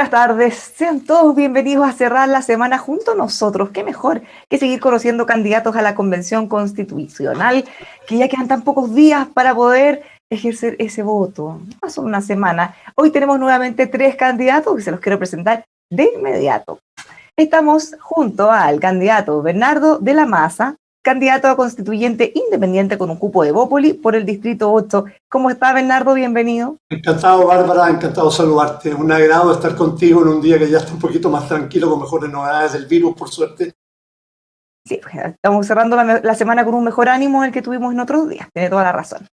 buenas tardes, sean todos bienvenidos a cerrar la semana junto a nosotros. Qué mejor que seguir conociendo candidatos a la Convención Constitucional, que ya quedan tan pocos días para poder ejercer ese voto. No solo una semana. Hoy tenemos nuevamente 3 candidatos que se los quiero presentar de inmediato. Estamos junto al candidato Bernardo de la Maza, candidato a constituyente independiente con un cupo de Bópoli por el Distrito 8. ¿Cómo está, Bernardo? Bienvenido. Encantado, Bárbara, encantado de saludarte. Un agrado estar contigo en un día que ya está un poquito más tranquilo, con mejores novedades del virus, por suerte. Sí, estamos cerrando la semana con un mejor ánimo del que tuvimos en otros días. Tiene toda la razón.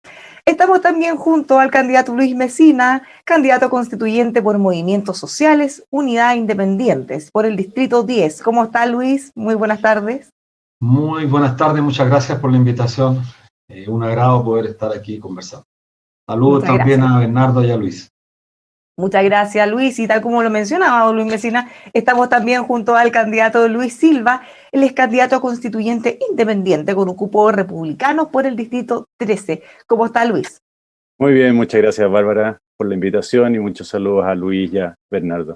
Estamos también junto al candidato Luis Mesina, candidato constituyente por Movimientos Sociales, Unidad Independientes, por el Distrito 10. ¿Cómo está, Luis? Muy buenas tardes. Muy buenas tardes, muchas gracias por la invitación. Un agrado poder estar aquí conversando. Saludos también a Bernardo y a Luis. Muchas gracias, Luis. Y tal como lo mencionaba Luis Mesina, estamos también junto al candidato Luis Silva. Él es candidato a constituyente independiente con un cupo republicano por el Distrito 13. ¿Cómo está, Luis? Muy bien, muchas gracias, Bárbara, por la invitación y muchos saludos a Luis y a Bernardo.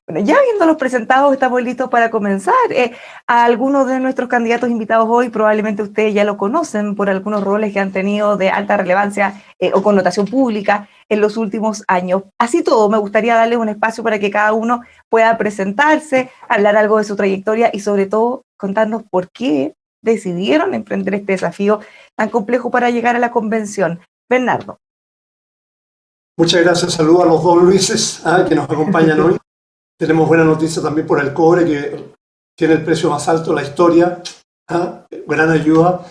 Bueno, ya viéndolos presentados, estamos listos para comenzar. A algunos de nuestros candidatos invitados hoy, probablemente ustedes ya lo conocen por algunos roles que han tenido de alta relevancia o connotación pública en los últimos años. Así todo, me gustaría darles un espacio para que cada uno pueda presentarse, hablar algo de su trayectoria y sobre todo contarnos por qué decidieron emprender este desafío tan complejo para llegar a la convención. Bernardo. Muchas gracias, saludos a los dos Luises que nos acompañan hoy. Tenemos buena noticia también por el cobre, que tiene el precio más alto de la historia. Gran ayuda.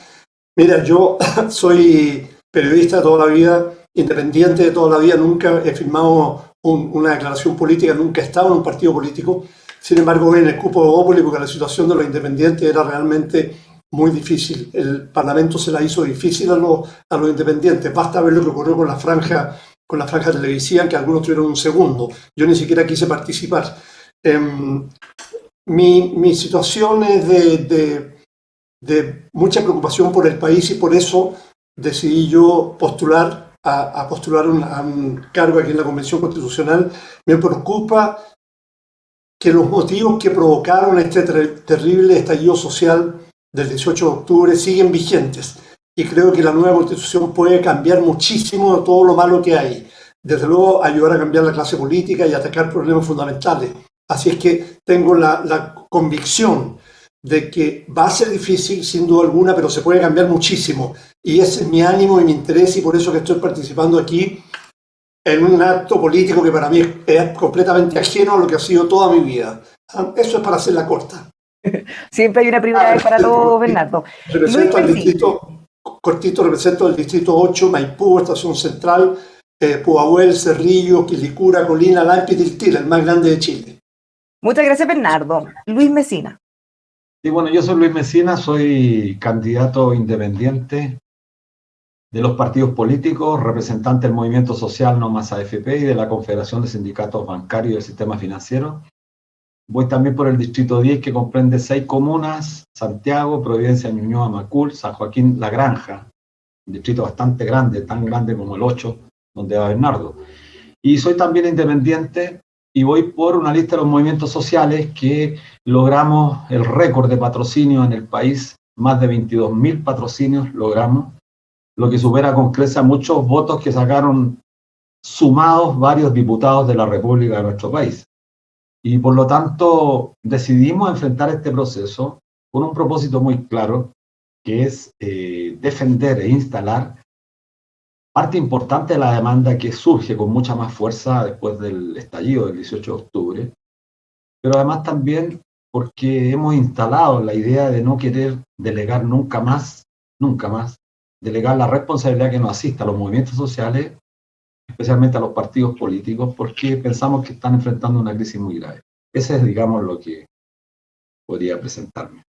Mira, yo soy periodista de toda la vida, independiente de toda la vida, nunca he firmado una declaración política, nunca he estado en un partido político. Sin embargo, voy en el cupo de Bópoli porque la situación de los independientes era realmente muy difícil. El Parlamento se la hizo difícil a los independientes. Basta ver lo que ocurrió con la franja televisiva, que algunos tuvieron un segundo. Yo ni siquiera quise participar. Mi situación es de mucha preocupación por el país y por eso decidí yo postular a un cargo aquí en la Convención Constitucional. Me preocupa que los motivos que provocaron este terrible estallido social del 18 de octubre siguen vigentes. Y creo que la nueva Constitución puede cambiar muchísimo de todo lo malo que hay. Desde luego, ayudar a cambiar la clase política y atacar problemas fundamentales. Así es que tengo la convicción de que va a ser difícil, sin duda alguna, pero se puede cambiar muchísimo. Y ese es mi ánimo y mi interés, y por eso que estoy participando aquí en un acto político que para mí es completamente ajeno a lo que ha sido toda mi vida. Eso es para hacerla corta. Siempre hay una primera vez para todo, Bernardo. Represento al distrito, cortito, represento el Distrito 8, Maipú, Estación Central, Pudahuel, Cerrillo, Quilicura, Colina, Lampi y Tiltira, el más grande de Chile. Muchas gracias, Bernardo. Luis Mesina. Sí, bueno, yo soy Luis Mesina, soy candidato independiente de los partidos políticos, representante del Movimiento Social No Más AFP y de la Confederación de Sindicatos Bancarios y del Sistema Financiero. Voy también por el Distrito 10, que comprende 6 comunas: Santiago, Providencia, Ñuñoa, Macul, San Joaquín, La Granja, un distrito bastante grande, tan grande como el 8, donde va Bernardo. Y soy también independiente y voy por una lista de los movimientos sociales que logramos el récord de patrocinio en el país, más de 22.000 patrocinios logramos, lo que supera con creces muchos votos que sacaron sumados varios diputados de la República de nuestro país. Y por lo tanto decidimos enfrentar este proceso con un propósito muy claro, que es defender e instalar parte importante de la demanda que surge con mucha más fuerza después del estallido del 18 de octubre, pero además también porque hemos instalado la idea de no querer delegar nunca más, delegar la responsabilidad que nos asista a los movimientos sociales, especialmente a los partidos políticos, porque pensamos que están enfrentando una crisis muy grave. Ese es, digamos, lo que podría presentarme.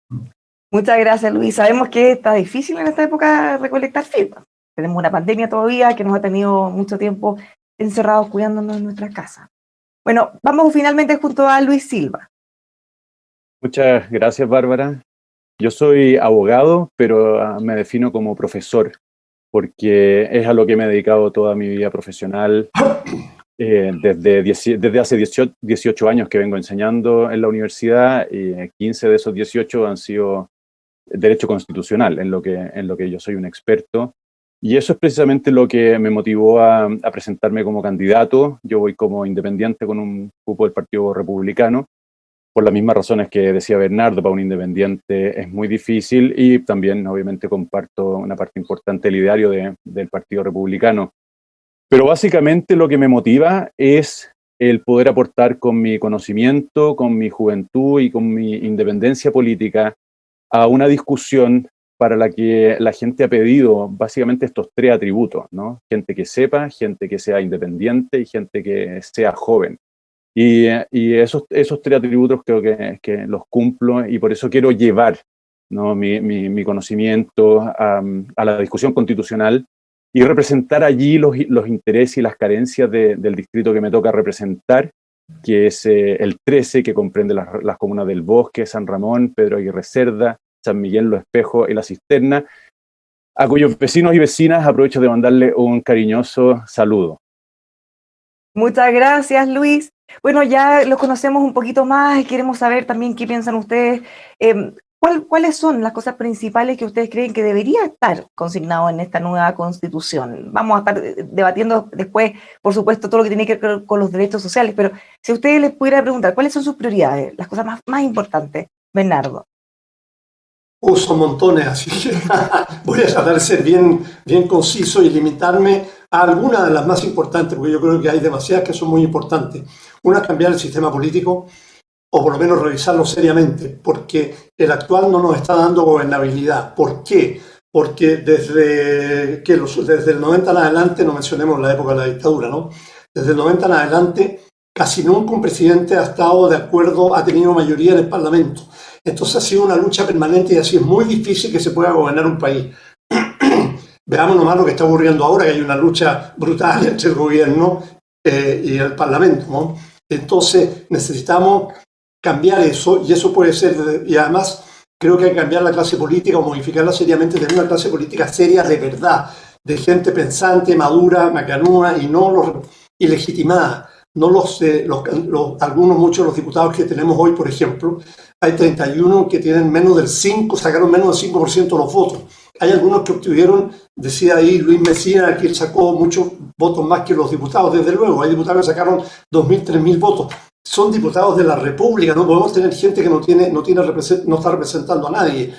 Muchas gracias, Luis. Sabemos que está difícil en esta época recolectar firmas. Tenemos una pandemia todavía que nos ha tenido mucho tiempo encerrados cuidándonos en nuestras casas. Bueno, vamos finalmente junto a Luis Silva. Muchas gracias, Bárbara. Yo soy abogado, pero me defino como profesor, porque es a lo que me he dedicado toda mi vida profesional. desde hace 18 años que vengo enseñando en la universidad, y 15 de esos 18 han sido derecho constitucional, en lo que yo soy un experto. Y eso es precisamente lo que me motivó a presentarme como candidato. Yo voy como independiente con un cupo del Partido Republicano, por las mismas razones que decía Bernardo. Para un independiente es muy difícil, y también obviamente comparto una parte importante del ideario del Partido Republicano. Pero básicamente lo que me motiva es el poder aportar con mi conocimiento, con mi juventud y con mi independencia política a una discusión para la que la gente ha pedido básicamente estos 3 atributos, ¿no? Gente que sepa, gente que sea independiente y gente que sea joven. Y esos 3 atributos creo que los cumplo, y por eso quiero llevar, ¿no?, mi conocimiento a la discusión constitucional y representar allí los intereses y las carencias del distrito que me toca representar, que es el 13, que comprende las comunas del Bosque, San Ramón, Pedro Aguirre Cerda, San Miguel, Los Espejos y La Cisterna, a cuyos vecinos y vecinas aprovecho de mandarle un cariñoso saludo. Muchas gracias, Luis. Bueno, ya los conocemos un poquito más y queremos saber también qué piensan ustedes. ¿Cuáles son las cosas principales que ustedes creen que debería estar consignado en esta nueva Constitución? Vamos a estar debatiendo después, por supuesto, todo lo que tiene que ver con los derechos sociales, pero si a ustedes les pudiera preguntar, ¿cuáles son sus prioridades, las cosas más importantes? Bernardo. Son montones, así que voy a tratar de ser bien conciso y limitarme a algunas de las más importantes, porque yo creo que hay demasiadas que son muy importantes. Una es cambiar el sistema político, o por lo menos revisarlo seriamente, porque el actual no nos está dando gobernabilidad. ¿Por qué? Porque desde el 90 en adelante, no mencionemos la época de la dictadura, ¿no? Desde el 90 en adelante, casi nunca un presidente ha tenido mayoría en el Parlamento. Entonces ha sido una lucha permanente y así es muy difícil que se pueda gobernar un país. Veamos nomás lo que está ocurriendo ahora, que hay una lucha brutal entre el gobierno y el Parlamento, ¿no? Entonces necesitamos cambiar eso, y eso puede ser, y además creo que hay que cambiar la clase política o modificarla seriamente, tener una clase política seria de verdad, de gente pensante, madura, macanúa y no ilegitimada. No muchos de los diputados que tenemos hoy, por ejemplo, hay 31 que tienen sacaron menos del 5% de los votos. Hay algunos que obtuvieron, decía ahí Luis Mesina, que él sacó muchos votos más que los diputados, desde luego. Hay diputados que sacaron 2.000, 3.000 votos. Son diputados de la República, no podemos tener gente que no está representando a nadie.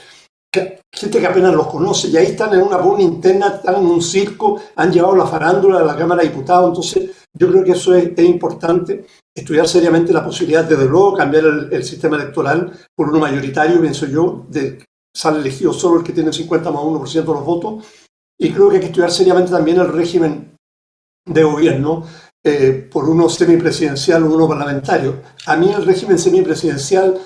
Gente que apenas los conoce, y ahí están en una pugna interna, están en un circo, han llevado la farándula de la Cámara de Diputados. Entonces yo creo que eso es importante, estudiar seriamente la posibilidad, desde luego, cambiar el sistema electoral por uno mayoritario, pienso yo, sale elegido solo el que tiene el 50+1% de los votos, y creo que hay que estudiar seriamente también el régimen de gobierno, por uno semipresidencial o uno parlamentario. A mí el régimen semipresidencial,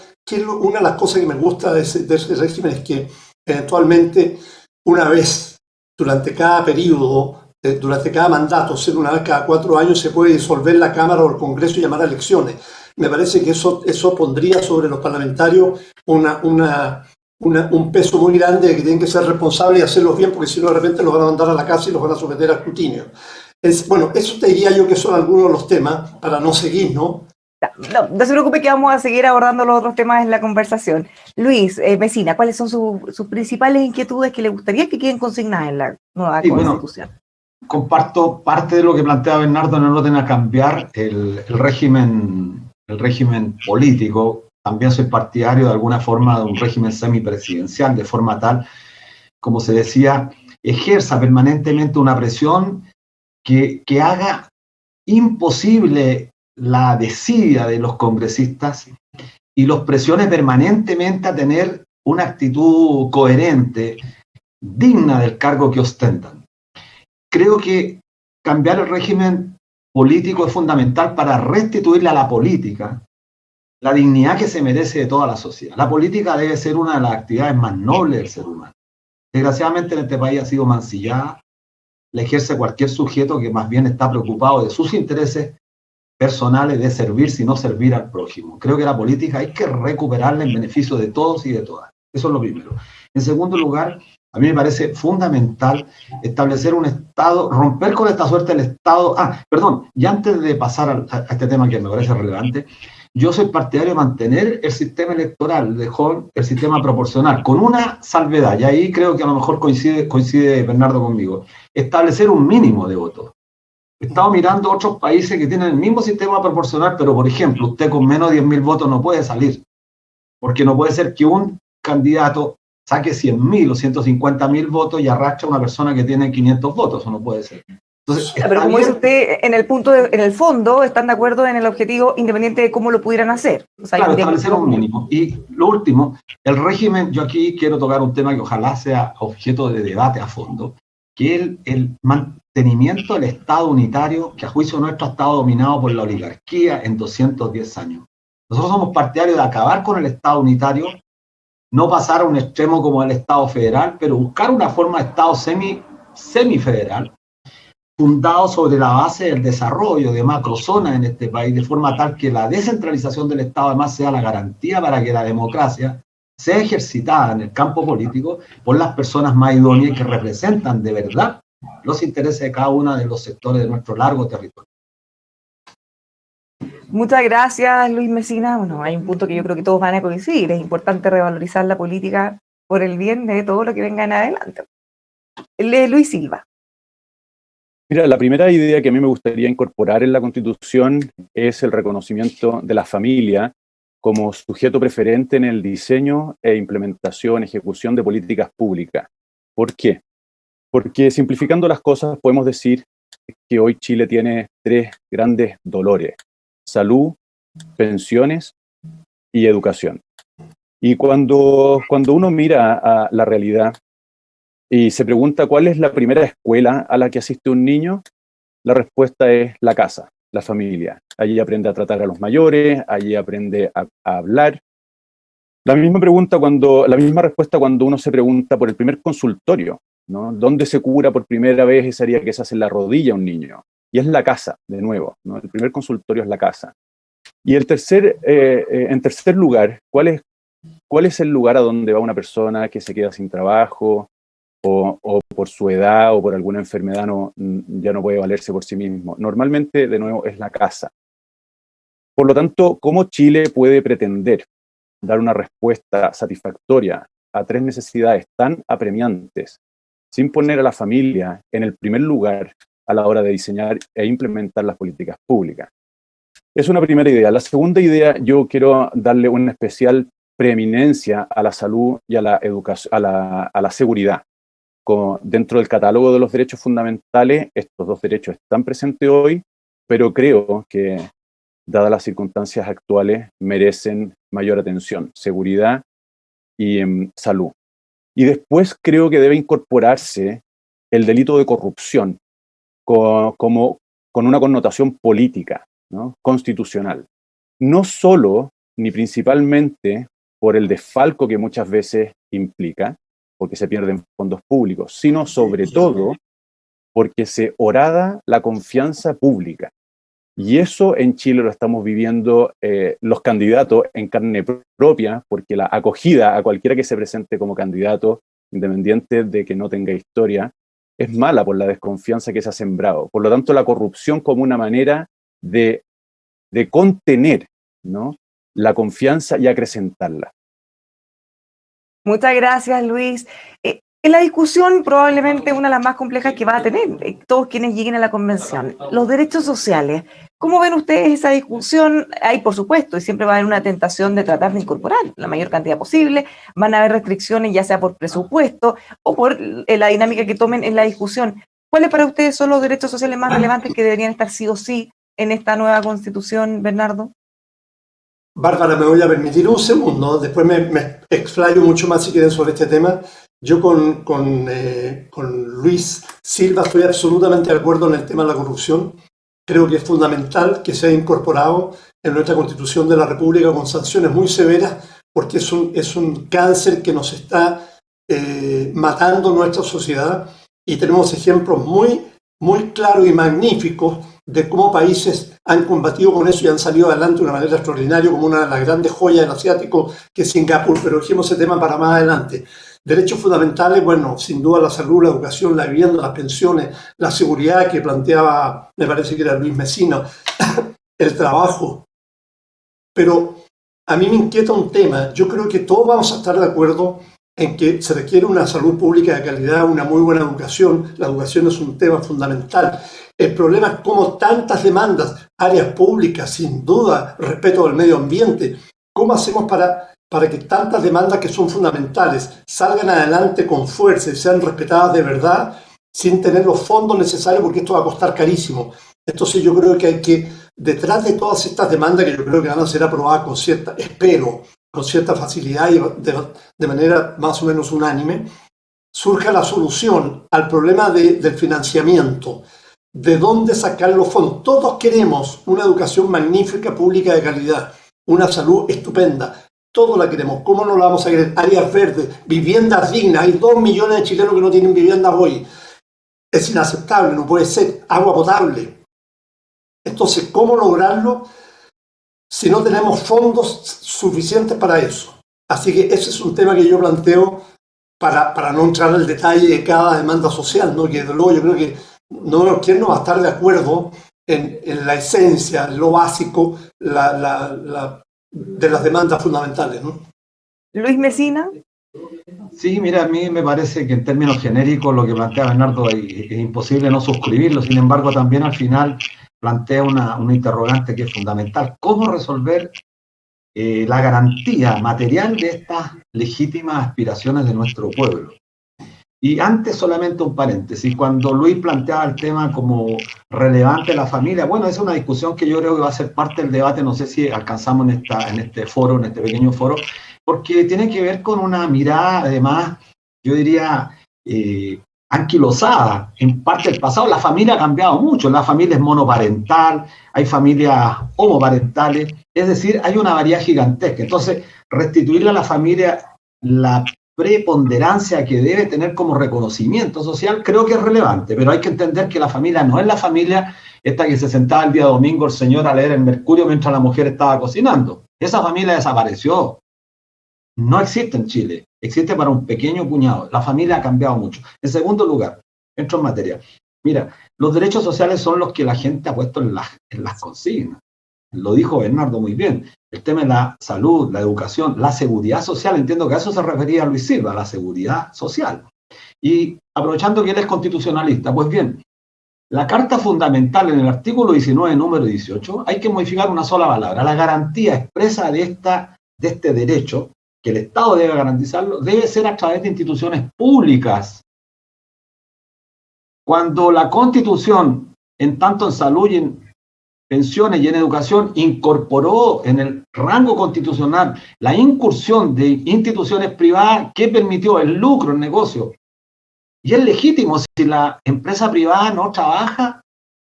una de las cosas que me gusta de ese régimen es que eventualmente, una vez durante cada periodo, durante cada mandato, ser una vez cada 4 años, se puede disolver la Cámara o el Congreso y llamar a elecciones. Me parece que eso pondría sobre los parlamentarios un peso muy grande, de que tienen que ser responsables y hacerlos bien, porque si no, de repente los van a mandar a la casa y los van a someter a escrutinio. Bueno, eso te diría yo que son algunos de los temas, para no seguir, ¿no? No se preocupe, que vamos a seguir abordando los otros temas en la conversación. Luis Mesina, ¿cuáles son sus principales inquietudes que le gustaría que queden consignadas en la nueva Constitución? Bueno, comparto parte de lo que plantea Bernardo en el orden a cambiar el régimen político. También soy partidario de alguna forma de un régimen semipresidencial, de forma tal, como se decía, ejerza permanentemente una presión que haga imposible la desidia de los congresistas y los presione permanentemente a tener una actitud coherente, digna del cargo que ostentan. Creo que cambiar el régimen político es fundamental para restituirle a la política la dignidad que se merece de toda la sociedad. La política debe ser una de las actividades más nobles del ser humano. Desgraciadamente en este país ha sido mancillada, la ejerce cualquier sujeto que más bien está preocupado de sus intereses personales, de servir, si no servir al prójimo. Creo que la política hay que recuperarla en beneficio de todos y de todas. Eso es lo primero. En segundo lugar, A mí me parece fundamental establecer un Estado, romper con esta suerte del Estado. Y antes de pasar a este tema que me parece relevante, yo soy partidario de mantener el sistema electoral, el sistema proporcional, con una salvedad, y ahí creo que a lo mejor coincide Bernardo conmigo, establecer un mínimo de votos. He estado mirando otros países que tienen el mismo sistema proporcional, pero por ejemplo, usted con menos de 10.000 votos no puede salir, porque no puede ser que un candidato saque 100.000 o 150.000 votos y arrastre a una persona que tiene 500 votos, eso no puede ser. Entonces, pero como dice usted, en el fondo, están de acuerdo en el objetivo independiente de cómo lo pudieran hacer. O sea, claro, establecer un mínimo. Y lo último, el régimen, yo aquí quiero tocar un tema que ojalá sea objeto de debate a fondo, que es el mantenimiento del Estado unitario, que a juicio nuestro ha estado dominado por la oligarquía en 210 años. Nosotros somos partidarios de acabar con el Estado unitario, no pasar a un extremo como el Estado federal, pero buscar una forma de Estado semifederal, fundado sobre la base del desarrollo de macrozonas en este país, de forma tal que la descentralización del Estado además sea la garantía para que la democracia sea ejercitada en el campo político por las personas más idóneas y que representan de verdad los intereses de cada uno de los sectores de nuestro largo territorio. Muchas gracias, Luis Mesina. Bueno, hay un punto que yo creo que todos van a coincidir. Es importante revalorizar la política por el bien de todo lo que venga en adelante. Luis Silva. Mira, la primera idea que a mí me gustaría incorporar en la Constitución es el reconocimiento de la familia como sujeto preferente en el diseño e implementación, ejecución de políticas públicas. ¿Por qué? Porque simplificando las cosas podemos decir que hoy Chile tiene 3 grandes dolores: salud, pensiones y educación. Y cuando uno mira a la realidad y se pregunta cuál es la primera escuela a la que asiste un niño, la respuesta es la casa, la familia. Allí aprende a tratar a los mayores, allí aprende a hablar. La misma respuesta cuando uno se pregunta por el primer consultorio, ¿no? ¿Dónde se cura por primera vez esa herida que se hace en la rodilla a un niño? Y es la casa, de nuevo, ¿no? El primer consultorio es la casa. Y en tercer lugar, ¿cuál es el lugar a donde va una persona que se queda sin trabajo o por su edad o por alguna enfermedad ya no puede valerse por sí mismo? Normalmente, de nuevo, es la casa. Por lo tanto, ¿cómo Chile puede pretender dar una respuesta satisfactoria a 3 necesidades tan apremiantes sin poner a la familia en el primer lugar a la hora de diseñar e implementar las políticas públicas? Es una primera idea. La segunda idea, yo quiero darle una especial preeminencia a la salud y a la educación, a la seguridad. Dentro del catálogo de los derechos fundamentales, estos 2 derechos están presentes hoy, pero creo que, dadas las circunstancias actuales, merecen mayor atención: seguridad y salud. Y después creo que debe incorporarse el delito de corrupción con una connotación política, ¿no? Constitucional. No solo ni principalmente por el desfalco que muchas veces implica, porque se pierden fondos públicos, sino sobre todo porque se horada la confianza pública. Y eso en Chile lo estamos viviendo los candidatos en carne propia, porque la acogida a cualquiera que se presente como candidato, independiente de que no tenga historia, es mala por la desconfianza que se ha sembrado. Por lo tanto, la corrupción como una manera de contener, ¿no?, la confianza y acrecentarla. Muchas gracias, Luis. En la discusión, probablemente una de las más complejas que va a tener todos quienes lleguen a la convención, los derechos sociales. ¿Cómo ven ustedes esa discusión? Hay, por supuesto, y siempre va a haber una tentación de tratar de incorporar la mayor cantidad posible. Van a haber restricciones, ya sea por presupuesto o por la dinámica que tomen en la discusión. ¿Cuáles para ustedes son los derechos sociales más relevantes que deberían estar sí o sí en esta nueva constitución, Bernardo? Bárbara, me voy a permitir un segundo, después me explayo mucho más si quieren sobre este tema. Yo con Luis Silva estoy absolutamente de acuerdo en el tema de la corrupción. Creo que es fundamental que sea incorporado en nuestra Constitución de la República con sanciones muy severas, porque es un cáncer que nos está matando nuestra sociedad, y tenemos ejemplos muy claros y magníficos de cómo países han combatido con eso y han salido adelante de una manera extraordinaria, como una de las grandes joyas del asiático, que es Singapur, pero dejemos ese tema para más adelante. Derechos fundamentales, bueno, sin duda la salud, la educación, la vivienda, las pensiones, la seguridad que planteaba, me parece que era Luis Mesina, el trabajo. Pero a mí me inquieta un tema. Yo creo que todos vamos a estar de acuerdo en que se requiere una salud pública de calidad, una muy buena educación. La educación es un tema fundamental. El problema es cómo tantas demandas, áreas públicas, sin duda, respeto del medio ambiente, ¿cómo hacemos para que tantas demandas que son fundamentales salgan adelante con fuerza y sean respetadas de verdad sin tener los fondos necesarios, porque esto va a costar carísimo? Entonces yo creo que hay que, detrás de todas estas demandas que yo creo que van a ser aprobadas con cierta, espero, con cierta facilidad y de manera más o menos unánime, surja la solución al problema del financiamiento. ¿De dónde sacar los fondos? Todos queremos una educación magnífica, pública, de calidad, una salud estupenda. Todos la queremos. ¿Cómo no la vamos a querer? Áreas verdes, viviendas dignas. Hay 2 millones de chilenos que no tienen viviendas hoy. Es inaceptable, no puede ser. Agua potable. Entonces, ¿cómo lograrlo si no tenemos fondos suficientes para eso? Así que ese es un tema que yo planteo para no entrar en el detalle de cada demanda social, ¿no? Que desde luego yo creo que ¿quién no va a estar de acuerdo en la esencia, en lo básico de las demandas fundamentales, ¿no? Luis Mesina. Sí, mira, a mí me parece que en términos genéricos lo que plantea Bernardo es imposible no suscribirlo. Sin embargo, también al final plantea una interrogante que es fundamental. ¿Cómo resolver la garantía material de estas legítimas aspiraciones de nuestro pueblo? Y antes, solamente un paréntesis, cuando Luis planteaba el tema como relevante la familia, bueno, esa es una discusión que yo creo que va a ser parte del debate, no sé si alcanzamos en este foro, en este pequeño foro, porque tiene que ver con una mirada, además, yo diría, anquilosada, en parte del pasado. La familia ha cambiado mucho, la familia es monoparental, hay familias homoparentales, es decir, hay una variedad gigantesca. Entonces, restituirle a la familia la preponderancia que debe tener como reconocimiento social, creo que es relevante, pero hay que entender que la familia no es la familia esta que se sentaba el día domingo el señor a leer el Mercurio mientras la mujer estaba cocinando. Esa familia desapareció. No existe en Chile, existe para un pequeño puñado. La familia ha cambiado mucho. En segundo lugar, entro en materia. Mira, los derechos sociales son los que la gente ha puesto en las consignas. Lo dijo Bernardo muy bien. El tema de la salud, la educación, la seguridad social, entiendo que a eso se refería Luis Silva, a la seguridad social. Y aprovechando que él es constitucionalista, pues bien, la Carta Fundamental en el artículo 19, número 18, hay que modificar una sola palabra. La garantía expresa de este derecho, que el Estado debe garantizarlo, debe ser a través de instituciones públicas. Cuando la Constitución, en tanto en salud y en pensiones y en educación, incorporó en el rango constitucional la incursión de instituciones privadas que permitió el lucro, el negocio. Y es legítimo si la empresa privada no trabaja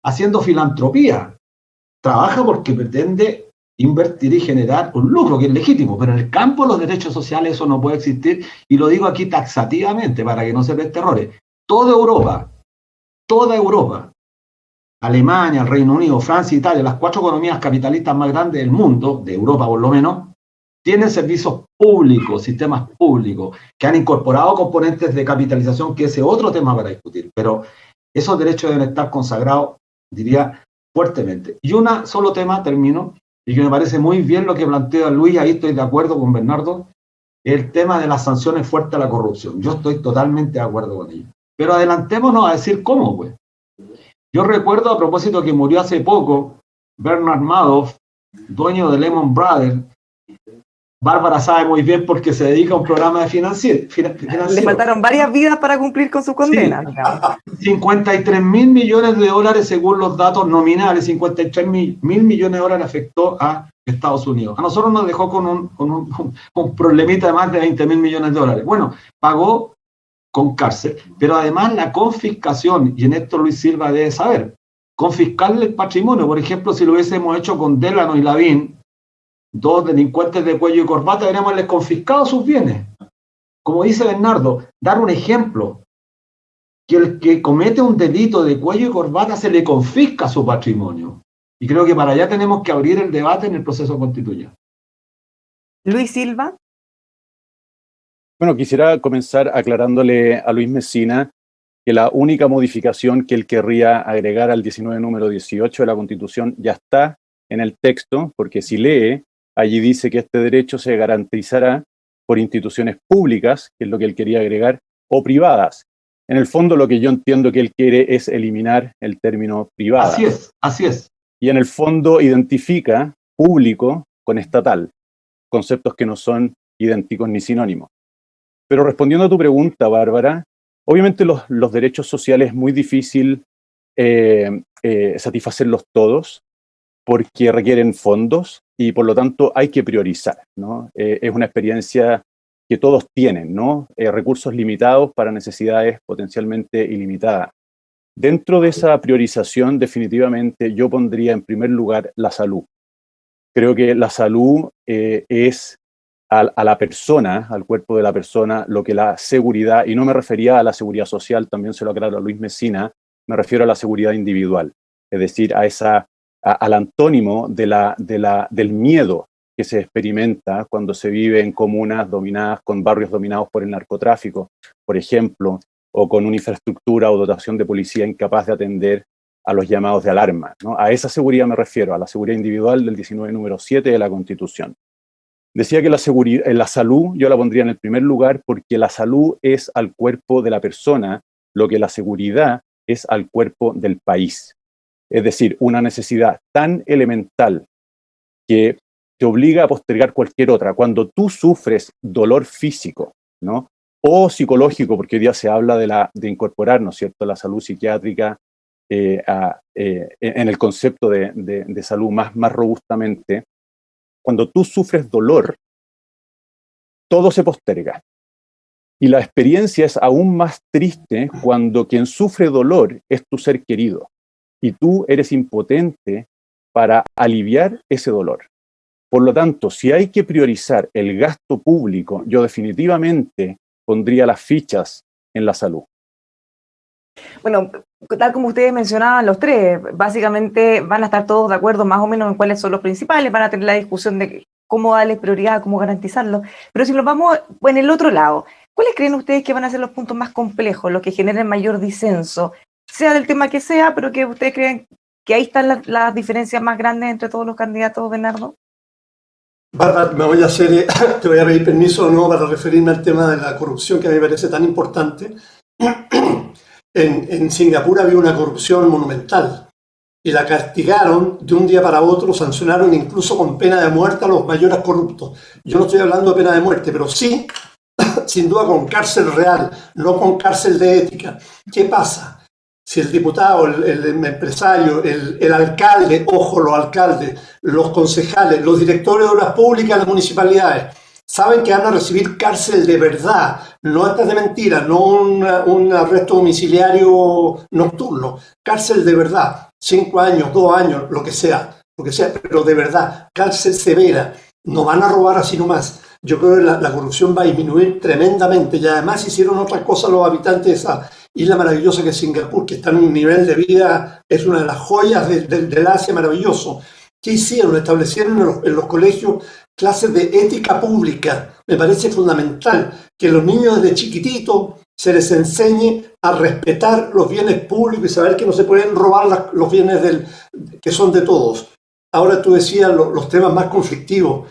haciendo filantropía, trabaja porque pretende invertir y generar un lucro, que es legítimo, pero en el campo de los derechos sociales eso no puede existir, y lo digo aquí taxativamente para que no se preste errores. Toda Europa, Alemania, el Reino Unido, Francia, Italia, las 4 economías capitalistas más grandes del mundo, de Europa por lo menos, tienen servicios públicos, sistemas públicos, que han incorporado componentes de capitalización, que ese es otro tema para discutir, pero esos derechos deben estar consagrados, diría, fuertemente. Y un solo tema, termino, y que me parece muy bien lo que plantea Luis, ahí estoy de acuerdo con Bernardo, el tema de las sanciones fuertes a la corrupción. Yo estoy totalmente de acuerdo con ello. Pero adelantémonos a decir cómo, pues. Yo recuerdo, a propósito, que murió hace poco Bernard Madoff, dueño de Lehman Brothers. Bárbara sabe muy bien porque se dedica a un programa de financiero. Le faltaron varias vidas para cumplir con su condena. Sí. 53 mil millones de dólares según los datos nominales, 53 mil millones de dólares afectó a Estados Unidos. A nosotros nos dejó con un problemita de más de 20 mil millones de dólares. Bueno, pagó con cárcel, pero además la confiscación, y en esto Luis Silva debe saber, confiscarle el patrimonio. Por ejemplo, si lo hubiésemos hecho con Delano y Lavín, 2 delincuentes de cuello y corbata, deberíamos haberles confiscado sus bienes. Como dice Bernardo, dar un ejemplo, que el que comete un delito de cuello y corbata se le confisca su patrimonio. Y creo que para allá tenemos que abrir el debate en el proceso constituyente. Luis Silva. Bueno, quisiera comenzar aclarándole a Luis Mesina que la única modificación que él querría agregar al 19 número 18 de la Constitución ya está en el texto, porque si lee, allí dice que este derecho se garantizará por instituciones públicas, que es lo que él quería agregar, o privadas. En el fondo, lo que yo entiendo que él quiere es eliminar el término privada. Así es, así es. Y en el fondo identifica público con estatal, conceptos que no son idénticos ni sinónimos. Pero respondiendo a tu pregunta, Bárbara, obviamente los derechos sociales es muy difícil satisfacerlos todos porque requieren fondos y por lo tanto hay que priorizar, ¿no? Es una experiencia que todos tienen, ¿no? Recursos limitados para necesidades potencialmente ilimitadas. Dentro de esa priorización, definitivamente yo pondría en primer lugar la salud. Creo que la salud es a la persona, al cuerpo de la persona, lo que la seguridad, y no me refería a la seguridad social, también se lo aclaro a Luis Mesina, me refiero a la seguridad individual, es decir, al antónimo del miedo que se experimenta cuando se vive en comunas dominadas, con barrios dominados por el narcotráfico, por ejemplo, o con una infraestructura o dotación de policía incapaz de atender a los llamados de alarma, ¿no? A esa seguridad me refiero, a la seguridad individual del 19 número 7 de la Constitución. Decía que la salud yo la pondría en el primer lugar porque la salud es al cuerpo de la persona lo que la seguridad es al cuerpo del país. Es decir, una necesidad tan elemental que te obliga a postergar cualquier otra. Cuando tú sufres dolor físico, ¿no? O psicológico, porque hoy día se habla de incorporar, ¿no es cierto?, la salud psiquiátrica en el concepto de salud más robustamente. Cuando tú sufres dolor, todo se posterga. Y la experiencia es aún más triste cuando quien sufre dolor es tu ser querido y tú eres impotente para aliviar ese dolor. Por lo tanto, si hay que priorizar el gasto público, yo definitivamente pondría las fichas en la salud. Bueno, tal como ustedes mencionaban los tres, básicamente van a estar todos de acuerdo más o menos en cuáles son los principales, van a tener la discusión de cómo darles prioridad, cómo garantizarlo. Pero si nos vamos en el otro lado, ¿cuáles creen ustedes que van a ser los puntos más complejos, los que generen mayor disenso? Sea del tema que sea, pero que ustedes creen que ahí están las diferencias más grandes entre todos los candidatos, Bernardo. Bárbara, te voy a pedir permiso o no para referirme al tema de la corrupción que a mí me parece tan importante. En Singapur había una corrupción monumental y la castigaron de un día para otro, sancionaron incluso con pena de muerte a los mayores corruptos. Yo no estoy hablando de pena de muerte, pero sí, sin duda, con cárcel real, no con cárcel de ética. ¿Qué pasa? Si el diputado, el empresario, el alcalde, ojo, los alcaldes, los concejales, los directores de obras públicas, las municipalidades, saben que van a recibir cárcel de verdad, no estas de mentira, no un arresto domiciliario nocturno, cárcel de verdad, 5 años, 2 años, lo que sea, pero de verdad, cárcel severa, no van a robar así nomás. Yo creo que la corrupción va a disminuir tremendamente y además hicieron otra cosa los habitantes de esa isla maravillosa que es Singapur, que está en un nivel de vida, es una de las joyas del Asia maravilloso. ¿Qué hicieron? Establecieron en los colegios clases de ética pública. Me parece fundamental que los niños desde chiquititos se les enseñe a respetar los bienes públicos y saber que no se pueden robar los bienes que son de todos. Ahora tú decías los temas más conflictivos.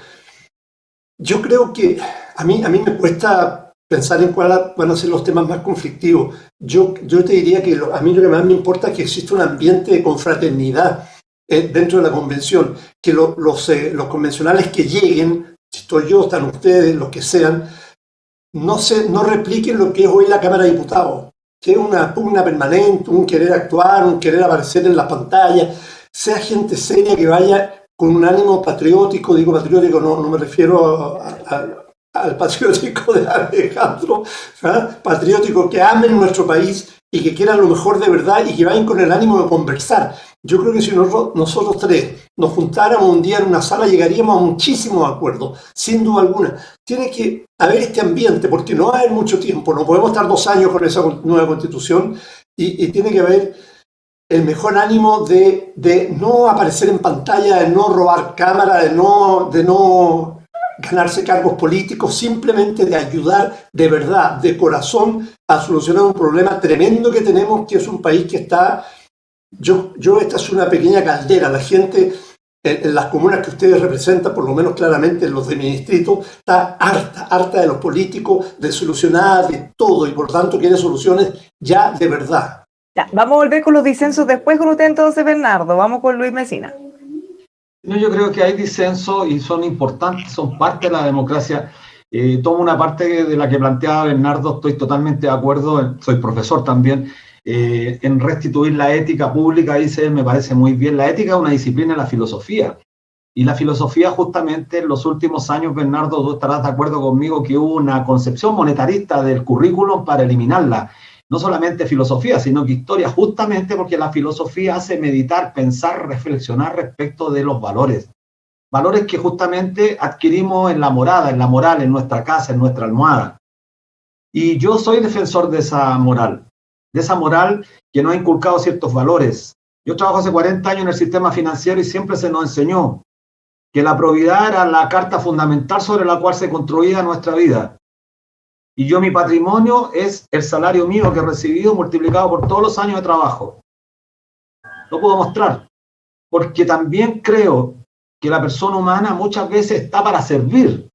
Yo creo que a mí me cuesta pensar en cuáles van a ser los temas más conflictivos. Yo te diría que a mí lo que más me importa es que exista un ambiente de confraternidad dentro de la convención, que los convencionales que lleguen, si estoy yo, están ustedes, los que sean, no repliquen lo que es hoy la Cámara de Diputados, que es una pugna permanente, un querer actuar, un querer aparecer en las pantallas, sea gente seria que vaya con un ánimo patriótico. Digo patriótico, no me refiero al patriótico de Alejandro, ¿verdad? Patriótico, que amen nuestro país y que quieran lo mejor de verdad y que vayan con el ánimo de conversar. Yo creo que si nosotros tres nos juntáramos un día en una sala llegaríamos a muchísimos acuerdos, sin duda alguna. Tiene que haber este ambiente porque no va a haber mucho tiempo, no podemos estar 2 años con esa nueva constitución y tiene que haber el mejor ánimo de no aparecer en pantalla, de no robar cámara, de no ganarse cargos políticos, simplemente de ayudar de verdad, de corazón, a solucionar un problema tremendo que tenemos, que es un país que está... esta es una pequeña caldera. La gente en las comunas que ustedes representan, por lo menos claramente en los de mi distrito, está harta de los políticos, de solucionar de todo, y por tanto quiere soluciones ya de verdad. Ya, vamos a volver con los disensos después con usted entonces, Bernardo. Vamos con Luis Mesina. No, yo creo que hay disensos y son importantes, son parte de la democracia. Tomo una parte de la que planteaba Bernardo, estoy totalmente de acuerdo, soy profesor también, en restituir la ética pública, dice él, me parece muy bien. La ética es una disciplina de la filosofía, y la filosofía justamente en los últimos años, Bernardo, tú estarás de acuerdo conmigo que hubo una concepción monetarista del currículum para eliminarla. No solamente filosofía, sino que historia, justamente porque la filosofía hace meditar, pensar, reflexionar respecto de los valores. Valores que justamente adquirimos en la morada, en la moral, en nuestra casa, en nuestra almohada. Y yo soy defensor de esa moral que nos ha inculcado ciertos valores. Yo trabajo hace 40 años en el sistema financiero y siempre se nos enseñó que la probidad era la carta fundamental sobre la cual se construía nuestra vida. Y yo, mi patrimonio es el salario mío que he recibido multiplicado por todos los años de trabajo. Lo puedo mostrar, porque también creo que la persona humana muchas veces está para servir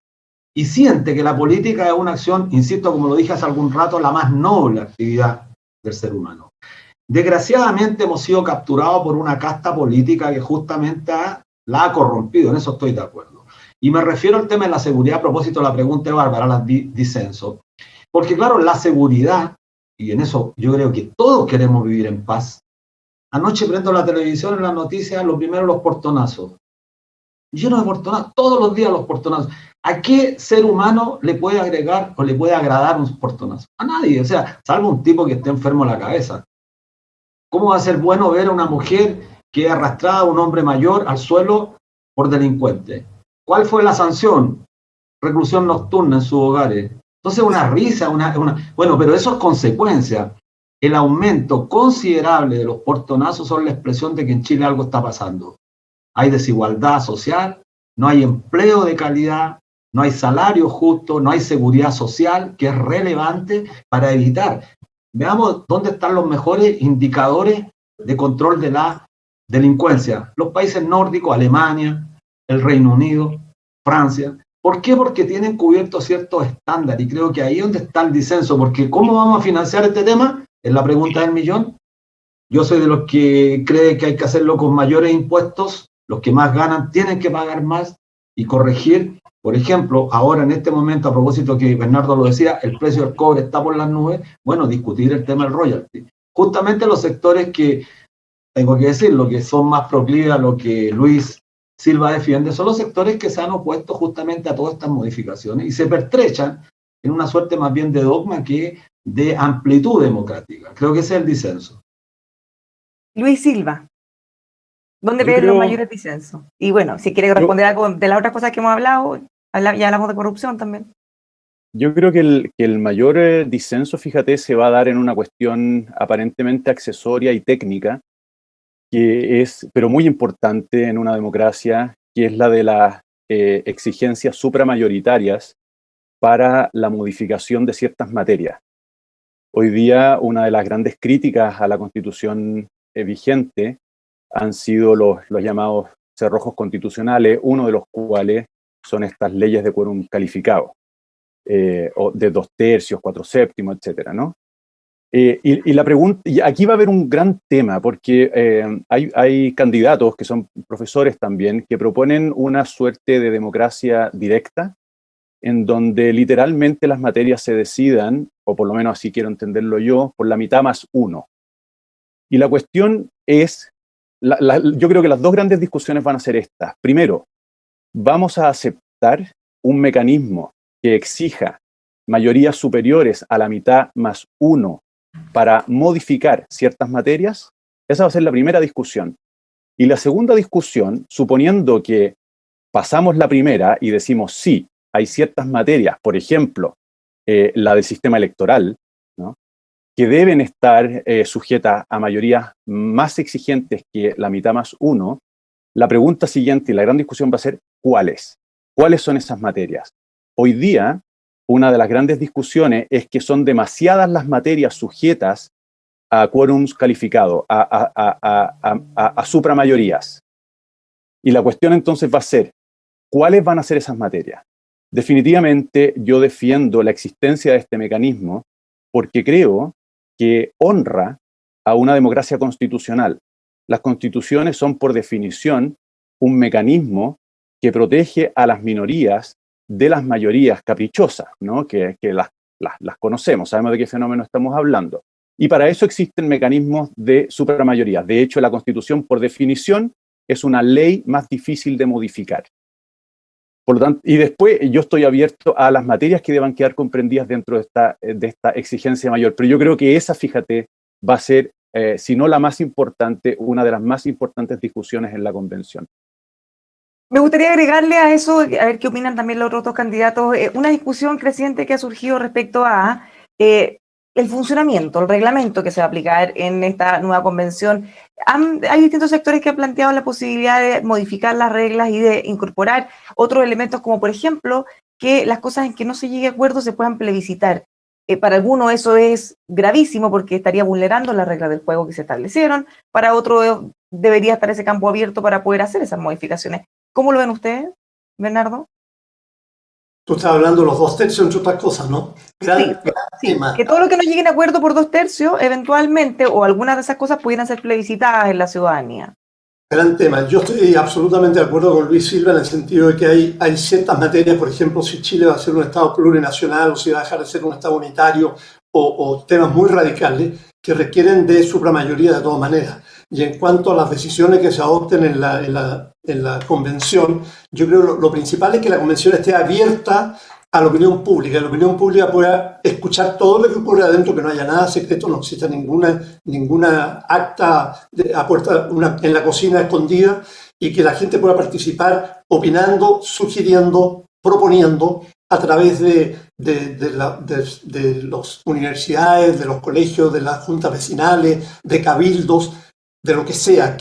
y siente que la política es una acción, insisto, como lo dije hace algún rato, la más noble actividad del ser humano. Desgraciadamente hemos sido capturados por una casta política que justamente la ha corrompido, en eso estoy de acuerdo. Y me refiero al tema de la seguridad a propósito de la pregunta de Bárbara, las disensos. Porque claro, la seguridad, y en eso yo creo que todos queremos vivir en paz. Anoche prendo la televisión, en las noticias, lo primero los portonazos. Lleno de portonazos, todos los días los portonazos. ¿A qué ser humano le puede agregar o le puede agradar un portonazo? A nadie, o sea, salvo un tipo que esté enfermo en la cabeza. ¿Cómo va a ser bueno ver a una mujer que arrastraba a un hombre mayor al suelo por delincuente? ¿Cuál fue la sanción? Reclusión nocturna en sus hogares. Entonces una risa, bueno, pero eso es consecuencia. El aumento considerable de los portonazos son la expresión de que en Chile algo está pasando. Hay desigualdad social, no hay empleo de calidad, no hay salario justo, no hay seguridad social que es relevante para evitar. Veamos dónde están los mejores indicadores de control de la delincuencia. Los países nórdicos, Alemania, el Reino Unido, Francia. ¿Por qué? Porque tienen cubiertos ciertos estándares, y creo que ahí es donde está el disenso, porque ¿cómo vamos a financiar este tema? Es la pregunta del millón. Yo soy de los que cree que hay que hacerlo con mayores impuestos, los que más ganan tienen que pagar más y corregir. Por ejemplo, ahora en este momento, a propósito que Bernardo lo decía, el precio del cobre está por las nubes, bueno, discutir el tema del royalty. Justamente los sectores que, tengo que decirlo, que son más proclives a lo que Luis Silva defiende, son los sectores que se han opuesto justamente a todas estas modificaciones y se pertrechan en una suerte más bien de dogma que de amplitud democrática. Creo que ese es el disenso. Luis Silva, ¿dónde ven los mayores disensos? Y bueno, si quiere responder algo de las otras cosas que hemos hablado, ya hablamos de corrupción también. Yo creo que el mayor disenso, fíjate, se va a dar en una cuestión aparentemente accesoria y técnica, que es, pero muy importante en una democracia, que es la de las exigencias supramayoritarias para la modificación de ciertas materias. Hoy día, una de las grandes críticas a la Constitución vigente han sido los llamados cerrojos constitucionales, uno de los cuales son estas leyes de quórum calificado, o de 2/3, 4/7, etcétera, ¿no? Y la pregunta, y aquí va a haber un gran tema, porque hay candidatos que son profesores también, que proponen una suerte de democracia directa, en donde literalmente las materias se decidan, o por lo menos así quiero entenderlo yo, por la mitad más uno. Y la cuestión es, yo creo que las dos grandes discusiones van a ser estas. Primero, ¿vamos a aceptar un mecanismo que exija mayorías superiores a la mitad más uno para modificar ciertas materias? Esa va a ser la primera discusión. Y la segunda discusión, suponiendo que pasamos la primera y decimos sí, hay ciertas materias, por ejemplo, la del sistema electoral, ¿no?, que deben estar sujetas a mayorías más exigentes que la mitad más uno. La pregunta siguiente y la gran discusión va a ser ¿cuáles? ¿Cuáles son esas materias? Hoy día, una de las grandes discusiones es que son demasiadas las materias sujetas a quórums calificados, a supramayorías. Y la cuestión entonces va a ser, ¿cuáles van a ser esas materias? Definitivamente yo defiendo la existencia de este mecanismo porque creo que honra a una democracia constitucional. Las constituciones son por definición un mecanismo que protege a las minorías de las mayorías caprichosas, ¿no? que las conocemos, sabemos de qué fenómeno estamos hablando. Y para eso existen mecanismos de supramayoría. De hecho, la Constitución, por definición, es una ley más difícil de modificar. Por lo tanto, y después yo estoy abierto a las materias que deban quedar comprendidas dentro de esta exigencia mayor. Pero yo creo que esa, fíjate, va a ser, si no la más importante, una de las más importantes discusiones en la convención. Me gustaría agregarle a eso, a ver qué opinan también los otros dos candidatos, una discusión creciente que ha surgido respecto a el funcionamiento, el reglamento que se va a aplicar en esta nueva convención. Hay distintos sectores que han planteado la posibilidad de modificar las reglas y de incorporar otros elementos, como por ejemplo, que las cosas en que no se llegue a acuerdo se puedan plebiscitar. Para algunos eso es gravísimo porque estaría vulnerando las reglas del juego que se establecieron. Para otros debería estar ese campo abierto para poder hacer esas modificaciones. ¿Cómo lo ven ustedes, Bernardo? Tú estás hablando de los 2/3, entre otras cosas, ¿no? Gran tema. Que todo lo que no lleguen a acuerdo por 2/3, eventualmente, o algunas de esas cosas pudieran ser plebiscitadas en la ciudadanía. Gran tema. Yo estoy absolutamente de acuerdo con Luis Silva en el sentido de que hay ciertas materias, por ejemplo, si Chile va a ser un Estado plurinacional o si va a dejar de ser un Estado unitario, o temas muy radicales que requieren de supramayoría de todas maneras. Y en cuanto a las decisiones que se adopten en la convención, yo creo que lo principal es que la convención esté abierta a la opinión pública, y la opinión pública pueda escuchar todo lo que ocurre adentro, que no haya nada secreto, no exista ninguna acta en la cocina escondida, y que la gente pueda participar opinando, sugiriendo, proponiendo a través de las universidades, de los colegios, de las juntas vecinales, de cabildos, de lo que sea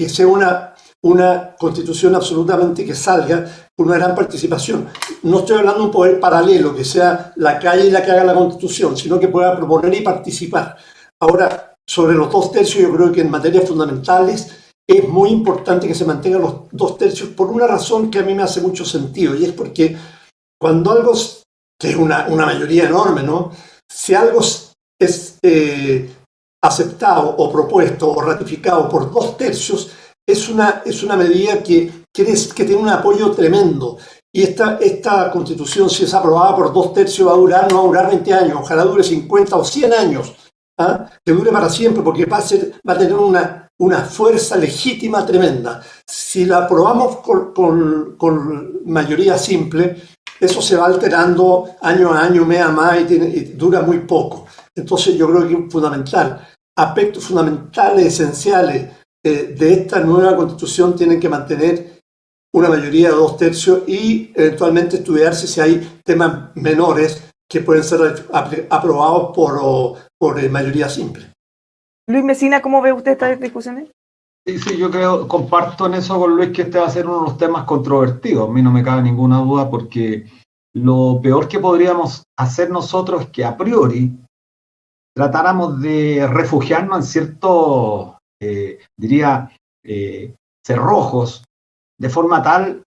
una constitución absolutamente que salga con una gran participación. No estoy hablando de un poder paralelo, que sea la calle la que haga la constitución, sino que pueda proponer y participar. Ahora, sobre los 2/3, yo creo que en materias fundamentales es muy importante que se mantengan los 2/3 por una razón que a mí me hace mucho sentido, y es porque cuando algo, que es una mayoría enorme, ¿no? Si algo es aceptado o propuesto o ratificado por 2/3, es una medida que tiene un apoyo tremendo. Y esta constitución, si es aprobada por 2/3, no va a durar 20 años, ojalá dure 50 o 100 años, que dure para siempre, porque va a tener una fuerza legítima tremenda. Si la aprobamos con mayoría simple, eso se va alterando año a año, mes a mes, y dura muy poco. Entonces yo creo que es fundamental. Aspectos fundamentales, esenciales de esta nueva constitución tienen que mantener una mayoría de 2/3 y eventualmente estudiarse si hay temas menores que pueden ser aprobados por mayoría simple. Luis Mesina, ¿cómo ve usted estas discusiones? Sí, yo comparto en eso con Luis, que este va a ser uno de los temas controvertidos. A mí no me cabe ninguna duda, porque lo peor que podríamos hacer nosotros es que a priori tratáramos de refugiarnos en ciertos, cerrojos, de forma tal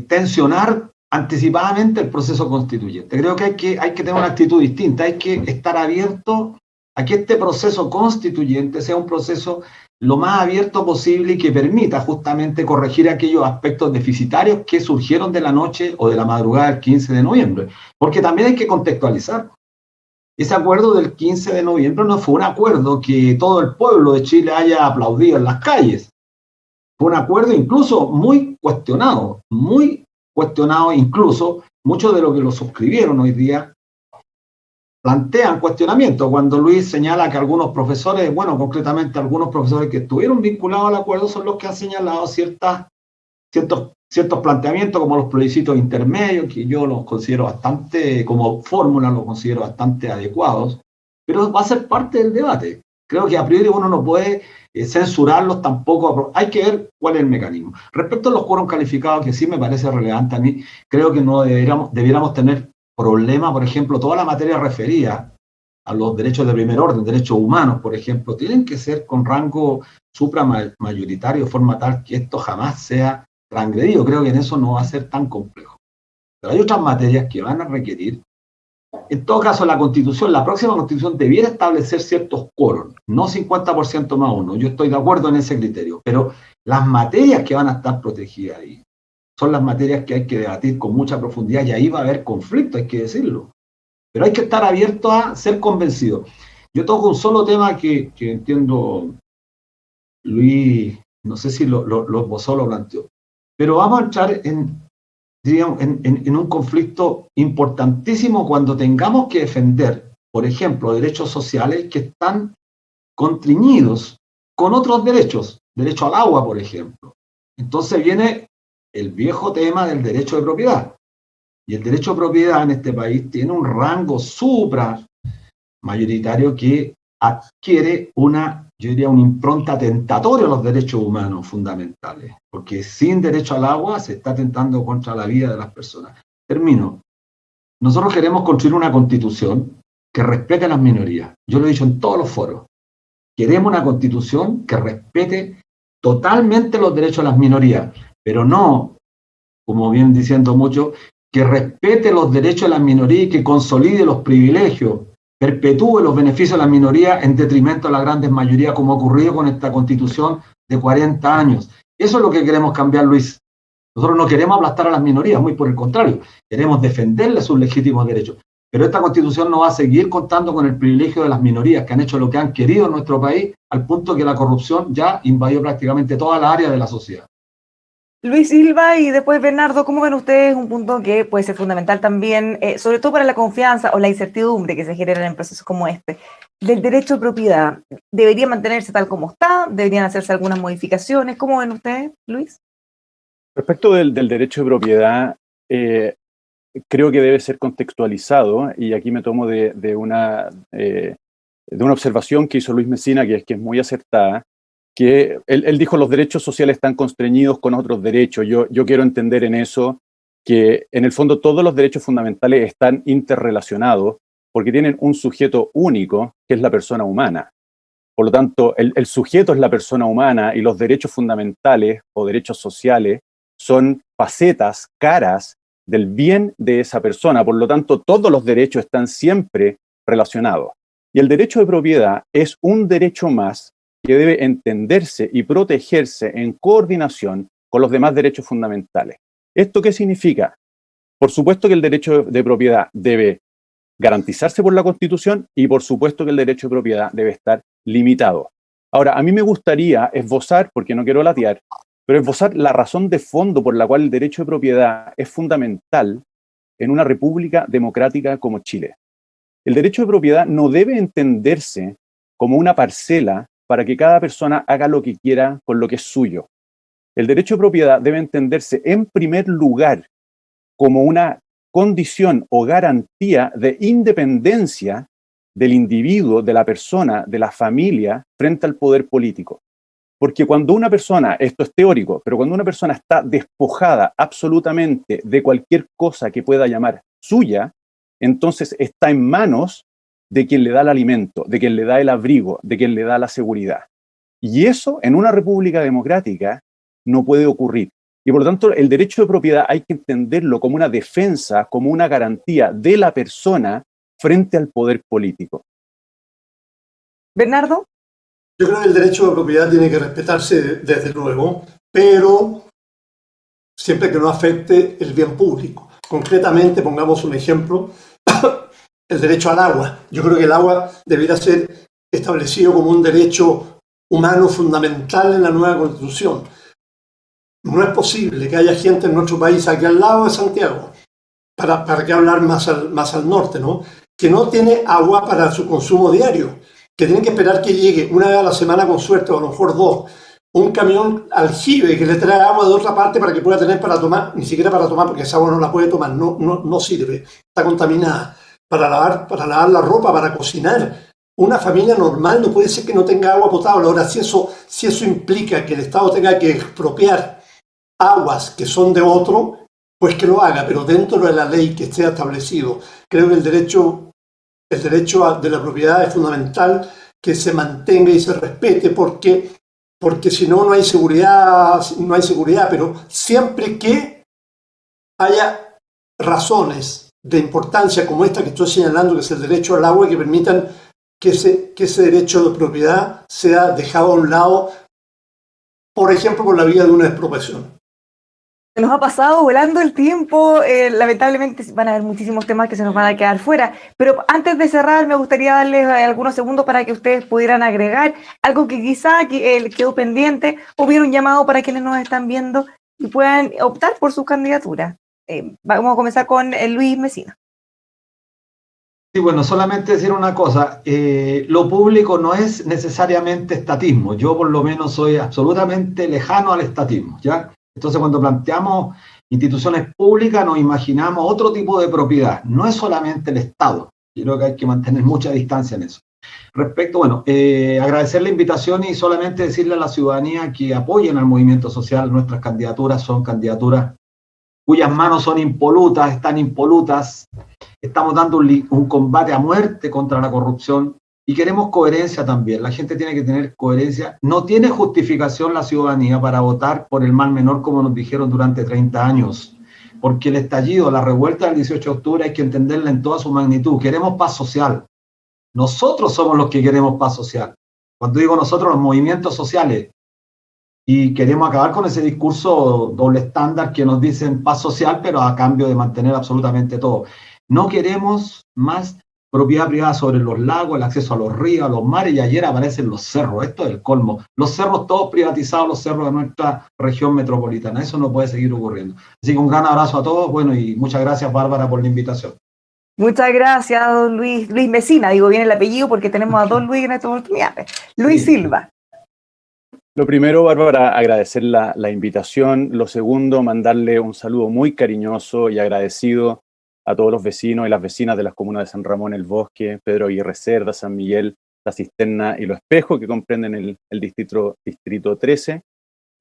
tensionar anticipadamente el proceso constituyente. Creo que hay que tener una actitud distinta, hay que estar abierto a que este proceso constituyente sea un proceso lo más abierto posible y que permita justamente corregir aquellos aspectos deficitarios que surgieron de la noche o de la madrugada del 15 de noviembre. Porque también hay que contextualizar. Ese acuerdo del 15 de noviembre no fue un acuerdo que todo el pueblo de Chile haya aplaudido en las calles. Fue un acuerdo incluso muy cuestionado incluso. Muchos de los que lo suscribieron hoy día plantean cuestionamientos. Cuando Luis señala que algunos profesores, concretamente algunos profesores que estuvieron vinculados al acuerdo son los que han señalado ciertos planteamientos, como los plebiscitos intermedios, que yo los considero bastante, como fórmula los considero bastante adecuados, pero va a ser parte del debate. Creo que a priori uno no puede censurarlos tampoco. Hay que ver cuál es el mecanismo. Respecto a los quórum calificados, que sí me parece relevante a mí, creo que no debiéramos tener problema. Por ejemplo, toda la materia referida a los derechos de primer orden, derechos humanos, por ejemplo, tienen que ser con rango supramayoritario, de forma tal que esto jamás sea transgredido. Creo que en eso no va a ser tan complejo. Pero hay otras materias que van a requerir. En todo caso, la próxima Constitución debiera establecer ciertos quórum, no 50% más uno. Yo estoy de acuerdo en ese criterio, pero las materias que van a estar protegidas ahí son las materias que hay que debatir con mucha profundidad, y ahí va a haber conflicto, hay que decirlo. Pero hay que estar abierto a ser convencido. Yo toco un solo tema que entiendo, Luis, no sé si lo esbozó, lo planteó, pero vamos a entrar en un conflicto importantísimo cuando tengamos que defender, por ejemplo, derechos sociales que están contriñidos con otros derechos, derecho al agua, por ejemplo. Entonces viene el viejo tema del derecho de propiedad. Y el derecho de propiedad en este país tiene un rango mayoritario que adquiere yo diría, una impronta atentatoria a los derechos humanos fundamentales, porque sin derecho al agua se está atentando contra la vida de las personas. Termino. Nosotros queremos construir una constitución que respete a las minorías. Yo lo he dicho en todos los foros. Queremos una constitución que respete totalmente los derechos de las minorías, pero no, como bien diciendo mucho, que respete los derechos de las minorías y que consolide los privilegios, perpetúe los beneficios de las minorías en detrimento de la grandes mayoría, como ha ocurrido con esta Constitución de 40 años. Eso es lo que queremos cambiar, Luis. Nosotros no queremos aplastar a las minorías, muy por el contrario, queremos defenderles sus legítimos derechos. Pero esta Constitución no va a seguir contando con el privilegio de las minorías que han hecho lo que han querido en nuestro país, al punto que la corrupción ya invadió prácticamente toda la área de la sociedad. Luis Silva y después Bernardo, ¿cómo ven ustedes un punto que puede ser fundamental también, sobre todo para la confianza o la incertidumbre que se genera en procesos como este, del derecho de propiedad? ¿Debería mantenerse tal como está? ¿Deberían hacerse algunas modificaciones? ¿Cómo ven ustedes, Luis? Respecto del derecho de propiedad, creo que debe ser contextualizado, y aquí me tomo de una observación que hizo Luis Mesina, que es muy acertada, que él dijo los derechos sociales están constreñidos con otros derechos. Yo quiero entender en eso que en el fondo todos los derechos fundamentales están interrelacionados porque tienen un sujeto único, que es la persona humana. Por lo tanto, el sujeto es la persona humana y los derechos fundamentales o derechos sociales son facetas, caras del bien de esa persona. Por lo tanto, todos los derechos están siempre relacionados. Y el derecho de propiedad es un derecho más que debe entenderse y protegerse en coordinación con los demás derechos fundamentales. ¿Esto qué significa? Por supuesto que el derecho de propiedad debe garantizarse por la Constitución y por supuesto que el derecho de propiedad debe estar limitado. Ahora, a mí me gustaría esbozar, porque no quiero latear, pero esbozar la razón de fondo por la cual el derecho de propiedad es fundamental en una república democrática como Chile. El derecho de propiedad no debe entenderse como una parcela para que cada persona haga lo que quiera con lo que es suyo. El derecho de propiedad debe entenderse en primer lugar como una condición o garantía de independencia del individuo, de la persona, de la familia frente al poder político. Porque cuando una persona, esto es teórico, pero cuando una persona está despojada absolutamente de cualquier cosa que pueda llamar suya, entonces está en manos de quien le da el alimento, de quien le da el abrigo, de quien le da la seguridad. Y eso en una república democrática no puede ocurrir. Y por lo tanto, el derecho de propiedad hay que entenderlo como una defensa, como una garantía de la persona frente al poder político. Bernardo. Yo creo que el derecho de propiedad tiene que respetarse desde luego, pero siempre que no afecte el bien público. Concretamente, pongamos un ejemplo, el derecho al agua. Yo creo que el agua debería ser establecido como un derecho humano fundamental en la nueva Constitución. No es posible que haya gente en nuestro país, aquí al lado de Santiago, para qué hablar más al norte, ¿no?, que no tiene agua para su consumo diario, que tienen que esperar que llegue una vez a la semana con suerte, o a lo mejor dos, un camión aljibe que le trae agua de otra parte para que pueda tener para tomar, ni siquiera para tomar, porque esa agua no la puede tomar, no sirve, está contaminada, para lavar la ropa, para cocinar, una familia normal no puede ser que no tenga agua potable. Ahora, si eso implica que el Estado tenga que expropiar aguas que son de otro, pues que lo haga, pero dentro de la ley que esté establecido. Creo que el derecho de la propiedad es fundamental que se mantenga y se respete, porque si no, no hay seguridad, pero siempre que haya razones de importancia como esta que estoy señalando, que es el derecho al agua, que permitan que ese derecho de propiedad sea dejado a un lado, por ejemplo, por la vía de una expropiación. Se nos ha pasado volando el tiempo, lamentablemente van a haber muchísimos temas que se nos van a quedar fuera, pero antes de cerrar me gustaría darles algunos segundos para que ustedes pudieran agregar algo que quizá quedó pendiente o hubiera un llamado para quienes nos están viendo y puedan optar por su candidatura. Vamos a comenzar con Luis Mesina. Sí, bueno, solamente decir una cosa, lo público no es necesariamente estatismo, yo por lo menos soy absolutamente lejano al estatismo, ¿ya? Entonces, cuando planteamos instituciones públicas, nos imaginamos otro tipo de propiedad. No es solamente el Estado. Yo creo que hay que mantener mucha distancia en eso. Respecto, bueno, agradecer la invitación y solamente decirle a la ciudadanía que apoyen al movimiento social. Nuestras candidaturas son candidaturas cuyas manos son impolutas, están impolutas. Estamos dando un combate a muerte contra la corrupción. Y queremos coherencia también. La gente tiene que tener coherencia. No tiene justificación la ciudadanía para votar por el mal menor, como nos dijeron durante 30 años. Porque el estallido, la revuelta del 18 de octubre hay que entenderla en toda su magnitud. Queremos paz social. Nosotros somos los que queremos paz social. Cuando digo nosotros, los movimientos sociales. Y queremos acabar con ese discurso doble estándar que nos dicen paz social, pero a cambio de mantener absolutamente todo. No queremos más propiedad privada sobre los lagos, el acceso a los ríos, a los mares, y ayer aparecen los cerros. Esto es el colmo. Los cerros todos privatizados, los cerros de nuestra región metropolitana. Eso no puede seguir ocurriendo. Así que un gran abrazo a todos. Bueno, y muchas gracias, Bárbara, por la invitación. Muchas gracias, don Luis Mesina. Digo bien el apellido porque tenemos a don Luis en esta oportunidad. Luis Silva. Lo primero, Bárbara, agradecer la invitación. Lo segundo, mandarle un saludo muy cariñoso y agradecido a todos los vecinos y las vecinas de las comunas de San Ramón, El Bosque, Pedro Aguirre Cerda, San Miguel, La Cisterna y Lo Espejo, que comprenden el distrito 13.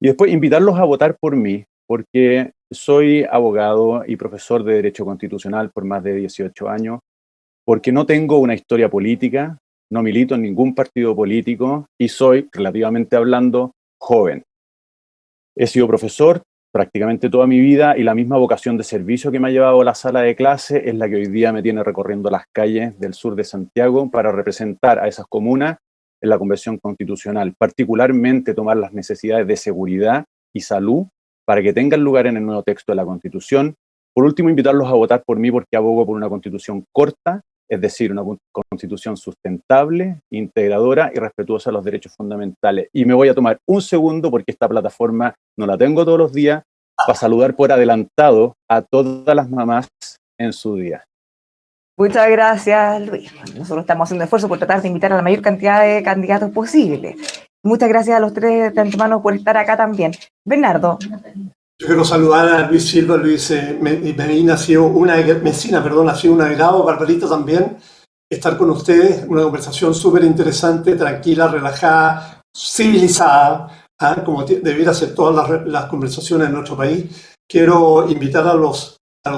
Y después invitarlos a votar por mí, porque soy abogado y profesor de Derecho Constitucional por más de 18 años, porque no tengo una historia política, no milito en ningún partido político y soy, relativamente hablando, joven. He sido profesor prácticamente toda mi vida y la misma vocación de servicio que me ha llevado a la sala de clase es la que hoy día me tiene recorriendo las calles del sur de Santiago para representar a esas comunas en la Convención Constitucional, particularmente tomar las necesidades de seguridad y salud para que tengan lugar en el nuevo texto de la Constitución. Por último, invitarlos a votar por mí porque abogo por una Constitución corta, es decir, una Constitución sustentable, integradora y respetuosa de los derechos fundamentales. Y me voy a tomar un segundo, porque esta plataforma no la tengo todos los días, para saludar por adelantado a todas las mamás en su día. Muchas gracias, Luis. Nosotros estamos haciendo esfuerzo por tratar de invitar a la mayor cantidad de candidatos posible. Muchas gracias a los tres de antemano por estar acá también. Bernardo. Yo quiero saludar a Luis Silva, Luis Mesina, ha sido un agrado, Barbarita también, estar con ustedes, una conversación súper interesante, tranquila, relajada, civilizada, como debiera ser todas las conversaciones en nuestro país. Quiero invitar a los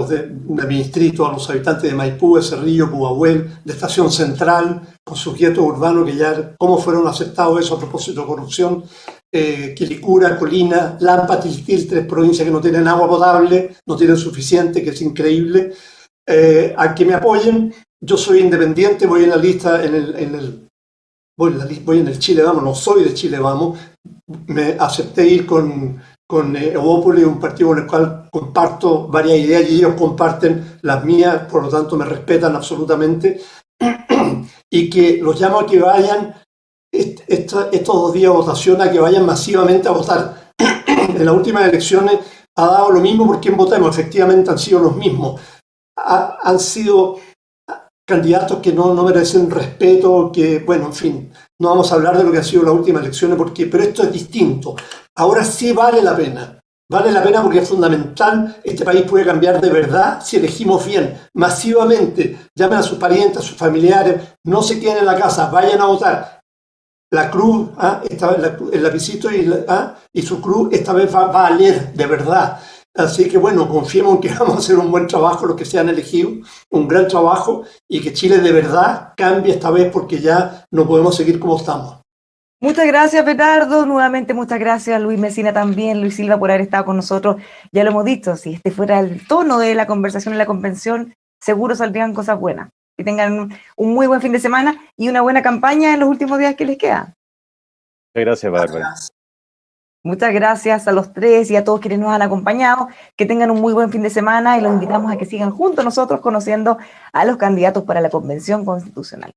de mi distrito, a los habitantes de Maipú, de Cerrillo, Pudahuel, de Estación Central, con sus guetos urbanos, que ya cómo fueron aceptados eso a propósito de corrupción, Quilicura, Colina, Lampa, Tiltil, 3 provincias que no tienen agua potable, no tienen suficiente, que es increíble, a que me apoyen. Yo soy independiente, voy en la lista, voy en el Chile Vamos, no soy de Chile Vamos, me acepté ir con Evópolis, un partido con el cual comparto varias ideas y ellos comparten las mías, por lo tanto me respetan absolutamente, y que los llamo a que vayan estos 2 días de votación, a que vayan masivamente a votar. En las últimas elecciones ha dado lo mismo por quién votemos, efectivamente han sido los mismos. Han sido candidatos que no merecen respeto, que, bueno, en fin, no vamos a hablar de lo que ha sido las últimas elecciones, pero esto es distinto. Ahora sí vale la pena Vale la pena porque es fundamental. Este país puede cambiar de verdad si elegimos bien, masivamente. Llamen a sus parientes, a sus familiares, no se queden en la casa, vayan a votar. La cruz, el lapicito y su cruz esta vez va a valer de verdad. Así que bueno, confiemos en que vamos a hacer un buen trabajo los que sean elegidos, un gran trabajo, y que Chile de verdad cambie esta vez porque ya no podemos seguir como estamos. Muchas gracias, Bernardo. Nuevamente, muchas gracias, Luis Mesina también, Luis Silva, por haber estado con nosotros. Ya lo hemos dicho, si este fuera el tono de la conversación en la convención, seguro saldrían cosas buenas. Que tengan un muy buen fin de semana y una buena campaña en los últimos días que les quedan. Muchas gracias, Bárbara. Muchas gracias a los tres y a todos quienes nos han acompañado. Que tengan un muy buen fin de semana y los invitamos a que sigan junto a nosotros conociendo a los candidatos para la Convención Constitucional.